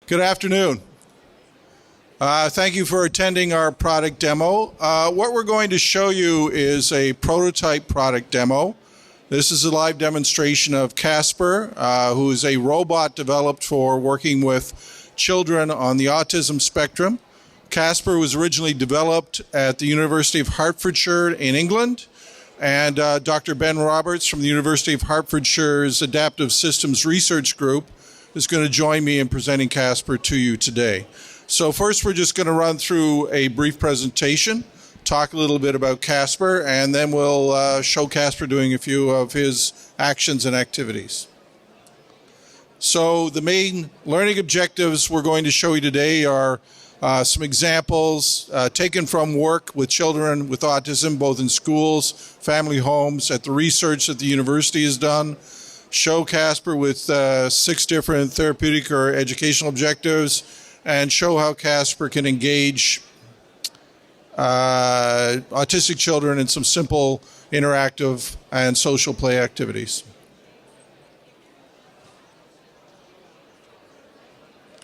Good afternoon. Thank you for attending our product demo. What we're going to show you is a prototype product demo. This is a live demonstration of KASPAR, who is a robot developed for working with children on the autism spectrum. KASPAR was originally developed at the University of Hertfordshire in England, and Dr. Ben Roberts from the University of Hertfordshire's Adaptive Systems Research Group is going to join me in presenting KASPAR to you today. So first we're just going to run through a brief presentation, talk a little bit about KASPAR, and then we'll show KASPAR doing a few of his actions and activities. So the main learning objectives we're going to show you today are some examples taken from work with children with autism, both in schools, family homes, at the research that the university has done. Show KASPAR with 6 different therapeutic or educational objectives, and show how KASPAR can engage autistic children in some simple interactive and social play activities.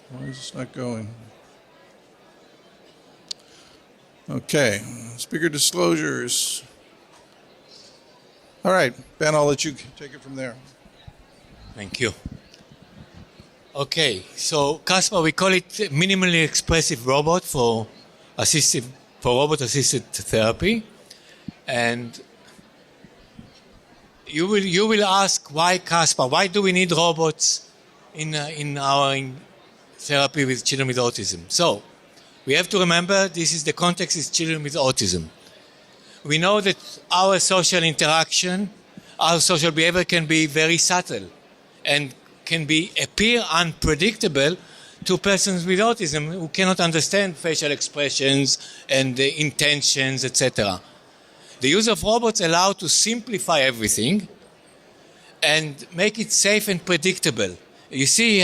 Why is this not going? Okay, speaker disclosures. All right, Ben, I'll let you take it from there. Thank you. Okay, so KASPAR, we call it minimally expressive robot for robot-assisted therapy, and you will ask why KASPAR? Why do we need robots in our therapy with children with autism? So we have to remember the context is children with autism. We know that our social interaction, our social behavior can be very subtle and can appear unpredictable to persons with autism who cannot understand facial expressions and the intentions, etc. The use of robots allow to simplify everything and make it safe and predictable. You see,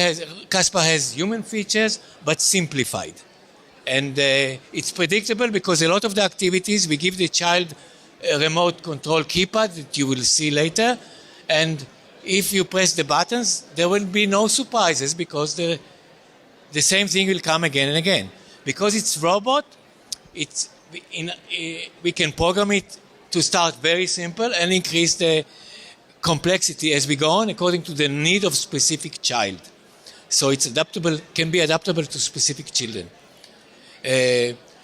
KASPAR has human features, but simplified. And it's predictable because a lot of the activities, we give the child a remote control keypad that you will see later, and if you press the buttons, there will be no surprises because the same thing will come again and again. Because it's robot, we can program it to start very simple and increase the complexity as we go on according to the need of specific child. So it's adaptable, can be adaptable to specific children.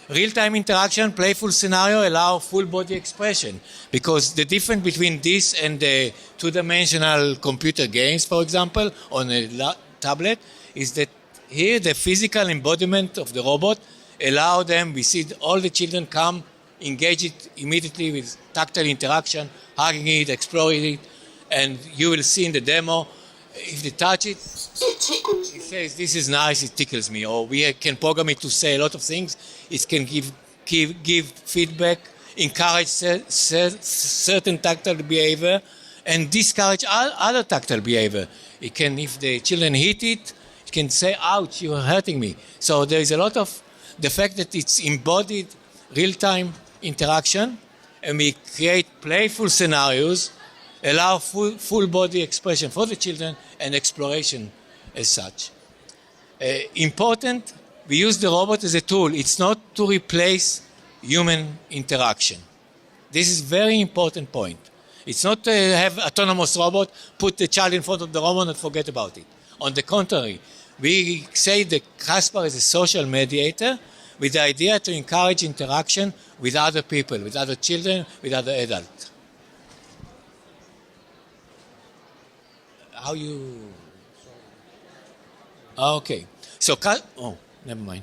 Real-time interaction, playful scenario allow full body expression, because the difference between this and the two-dimensional computer games, for example, on a tablet, is that here the physical embodiment of the robot allow them, we see all the children come, engage it immediately with tactile interaction, hugging it, exploring it, and you will see in the demo, if they touch it, it says, this is nice, it tickles me. Or we can program it to say a lot of things. It can give feedback, encourage certain tactile behavior, and discourage other tactile behavior. It can, if the children hit it, it can say, ouch, you are hurting me. So there is a lot of the fact that it's embodied real-time interaction, and we create playful scenarios, allow full body expression for the children and exploration as such. Important, we use the robot as a tool. It's not to replace human interaction. This is a very important point. It's not to have autonomous robot, put the child in front of the robot and forget about it. On the contrary, we say that KASPAR is a social mediator with the idea to encourage interaction with other people, with other children, with other adults. How you... Okay. So, never mind.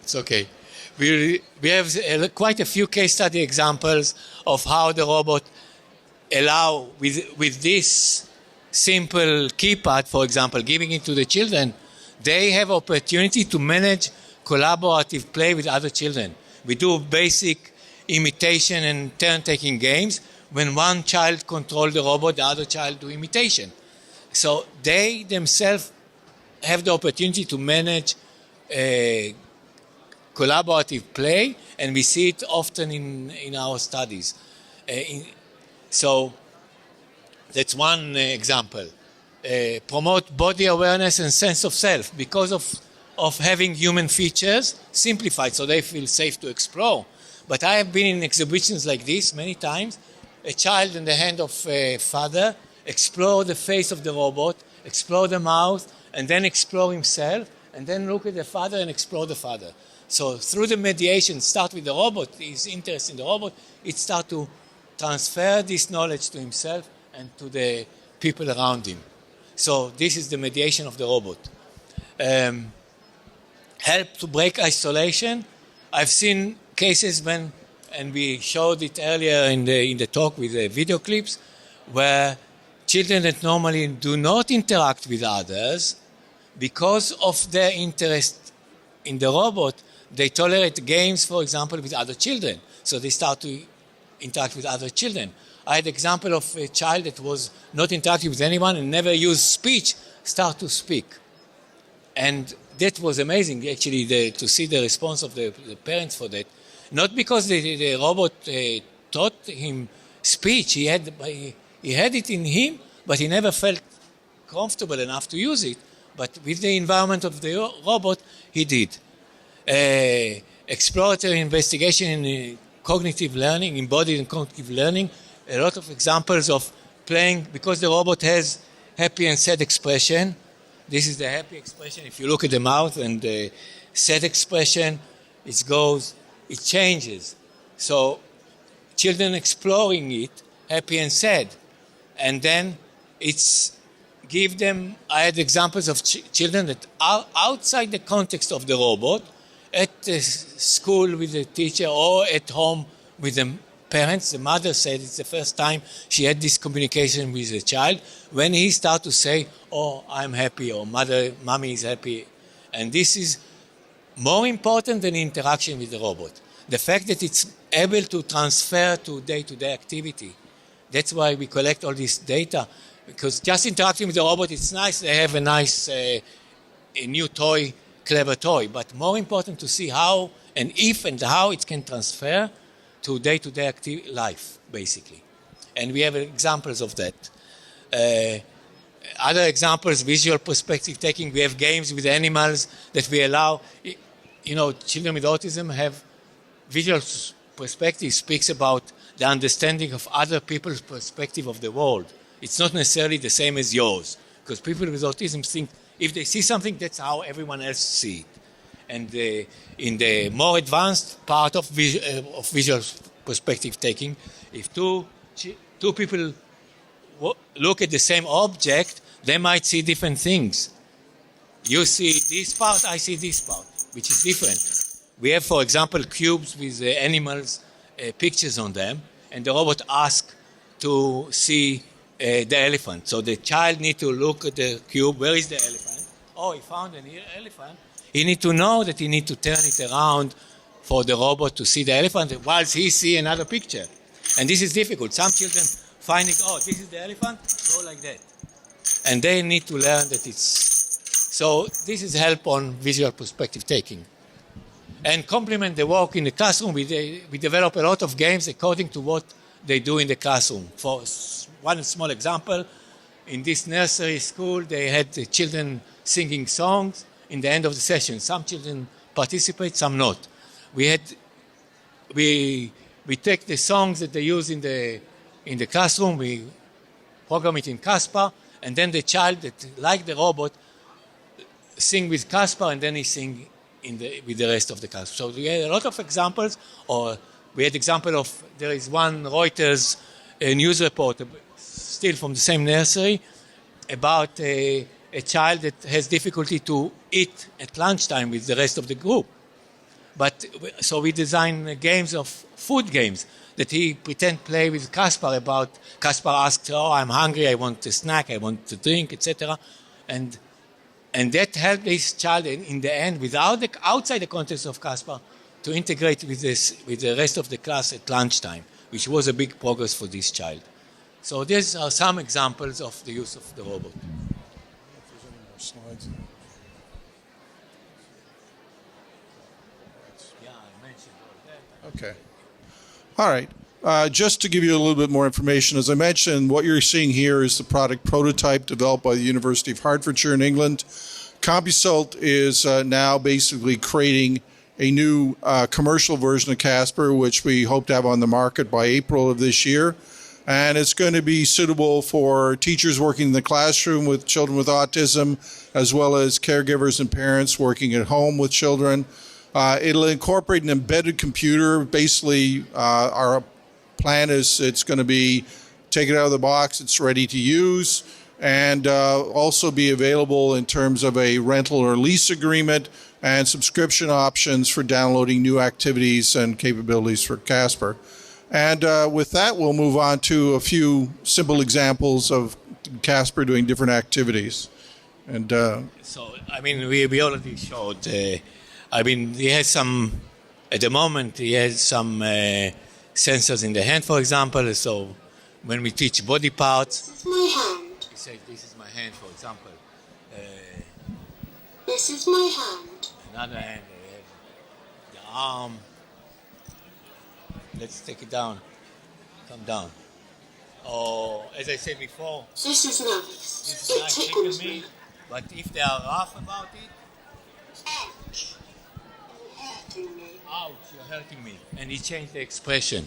It's okay. We have quite a few case study examples of how the robot allow, with this simple keypad, for example, giving it to the children, they have opportunity to manage collaborative play with other children. We do basic imitation and turn-taking games. When one child controls the robot, the other child do imitation. So they themselves have the opportunity to manage collaborative play, and we see it often in our studies. So that's one example. promote body awareness and sense of self because of having human features simplified so they feel safe to explore. But I have been in exhibitions like this many times. A child in the hand of a father explore the face of the robot, explore the mouth, and then explore himself, and then look at the father and explore the father. So through the mediation, start with the robot, his interest in the robot, it start to transfer this knowledge to himself and to the people around him. So this is the mediation of the robot. Help to break isolation. I've seen cases when, and we showed it earlier in the talk with the video clips, where children that normally do not interact with others, because of their interest in the robot, they tolerate games, for example, with other children. So they start to interact with other children. I had an example of a child that was not interacting with anyone and never used speech, start to speak. And that was amazing, actually, to see the response of the parents for that. Not because the robot taught him speech, he had it in him, but he never felt comfortable enough to use it. But with the environment of the robot, he did. Exploratory investigation in cognitive learning, embodied and cognitive learning, a lot of examples of playing, because the robot has happy and sad expression. This is the happy expression. If you look at the mouth and the sad expression, it changes. So children exploring it, happy and sad. And then I had examples of children that are outside the context of the robot, at the school with the teacher or at home with the parents. The mother said it's the first time she had this communication with the child when he started to say, "Oh, I'm happy," or "Mommy is happy." And this is more important than interaction with the robot. The fact that it's able to transfer to day-to-day activity. That's why we collect all this data, because just interacting with the robot, it's nice. They have a nice a new toy, clever toy, but more important to see how and if and how it can transfer to day-to-day life, basically. And we have examples of that. Other examples, visual perspective taking. We have games with animals that we allow. Children with autism have visual perspective, speaks about the understanding of other people's perspective of the world. It's not necessarily the same as yours, because people with autism think if they see something, that's how everyone else sees it. And in the more advanced part of visual perspective taking, if two people look at the same object, they might see different things. You see this part, I see this part, which is different. We have, for example, cubes with animals, pictures on them, and the robot asks to see the elephant. So the child needs to look at the cube. Where is the elephant? Oh, he found an elephant. He needs to know that he needs to turn it around for the robot to see the elephant whilst he sees another picture. And this is difficult. Some children find it, oh, this is the elephant, go like that. And they need to learn that it's... So this is help on visual perspective taking. And complement the work in the classroom, we develop a lot of games according to what they do in the classroom. For one small example, in this nursery school, they had the children singing songs in the end of the session. Some children participate, some not. We take the songs that they use in the classroom, we program it in KASPAR, and then the child that, like the robot, sing with KASPAR, and then he sing with the rest of the class. So we had a lot of examples, or we had example of, there is one Reuters news report, still from the same nursery, about a child that has difficulty to eat at lunchtime with the rest of the group. So we design games of food games that he pretend play with KASPAR about, KASPAR asks, oh, I'm hungry, I want a snack, I want to drink, etc. And that helped this child in the end, outside the context of KASPAR, to integrate with the rest of the class at lunchtime, which was a big progress for this child. So these are some examples of the use of the robot. Slides. Yeah, I mentioned all that. Okay. All right. Just to give you a little bit more information, as I mentioned, what you're seeing here is the product prototype developed by the University of Hertfordshire in England. CompuSalt is now basically creating a new commercial version of KASPAR, which we hope to have on the market by April of this year. And it's going to be suitable for teachers working in the classroom with children with autism, as well as caregivers and parents working at home with children. It'll incorporate an embedded computer. Basically, our plan is it's going to be take it out of the box, it's ready to use, and also be available in terms of a rental or lease agreement and subscription options for downloading new activities and capabilities for KASPAR. And with that, we'll move on to a few simple examples of KASPAR doing different activities. And So, I mean, we already showed, I mean, he has some, at the moment, he has some sensors in the hand, for example. So when we teach body parts, This is my hand. he says, this is my hand, for example. This is my hand. Another hand, the arm. Let's take it down. Come down. Or, as I said before, This is nice. this is It nice, tickles tickle me. me. But if they are rough about it, Ouch. You're hurting me. ouch, you're hurting me. And he changed the expression.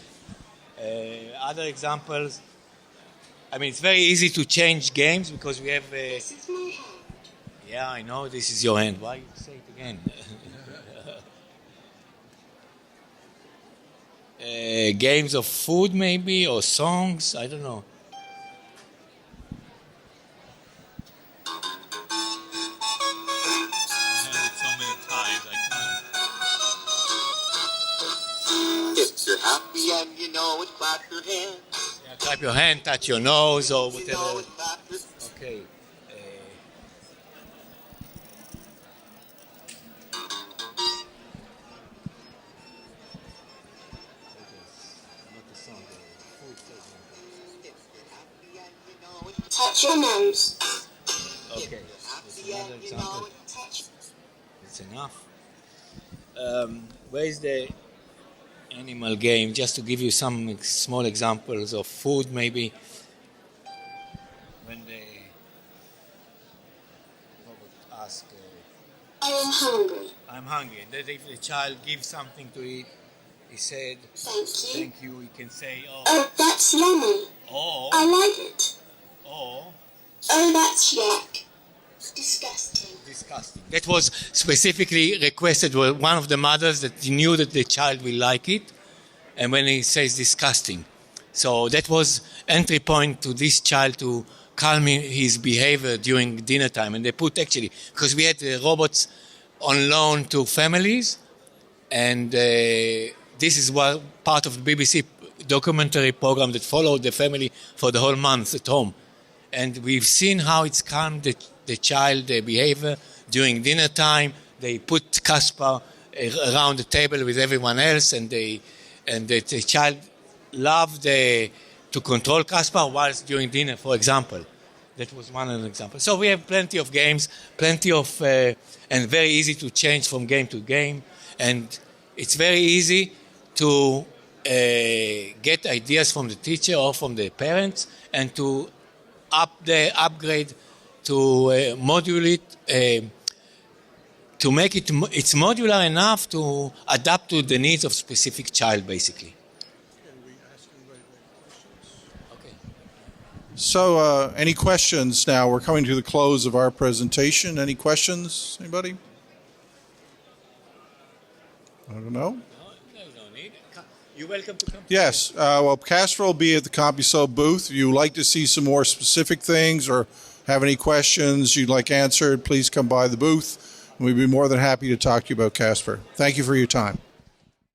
Other examples, I mean, it's very easy to change games because we have, This is my hand. yeah, I know this is your hand. Why you say it again? Games of food maybe, or songs, I don't know. I heard it so many times, I can't. If you're happy and you know it, clap your hands. Yeah, clap your hand, touch your nose, or You know whatever. it, clap your Okay. If you're happy and you know it, Touch your nose. Okay. That's happy another and you example. know it. Touch. That's enough. Where is the animal game? Just to give you some small examples of food, maybe. When they robot ask, I am hungry. I'm hungry. And then if the child gives something to eat, he said, Thank you. thank you. He can say, Oh, that's yummy. oh, I like it. oh, Oh, that's yuck. Disgusting. disgusting. That was specifically requested by one of the mothers that knew that the child will like it, and when he says disgusting. So that was entry point to this child to calm his behavior during dinner time. And they put actually, because we had robots on loan to families, and this is what part of the BBC documentary program that followed the family for the whole month at home. And we've seen how it's calmed the child behavior during dinner time. They put KASPAR around the table with everyone else, and the child loved to control KASPAR whilst during dinner, for example. That was one of the examples. So we have plenty of games, plenty of, and very easy to change from game to game. And it's very easy to get ideas from the teacher or from the parents, and to upgrade to modulate to make it's modular enough to adapt to the needs of specific child, basically. Okay. so any questions now? We're coming to the close of our presentation. Any questions? Anybody? I don't know. No, you don't need it. You're welcome to come. Yes. Well, KASPAR will be at the CompuSalt booth. If you would like to see some more specific things or have any questions you'd like answered, please come by the booth. We'd be more than happy to talk to you about KASPAR. Thank you for your time.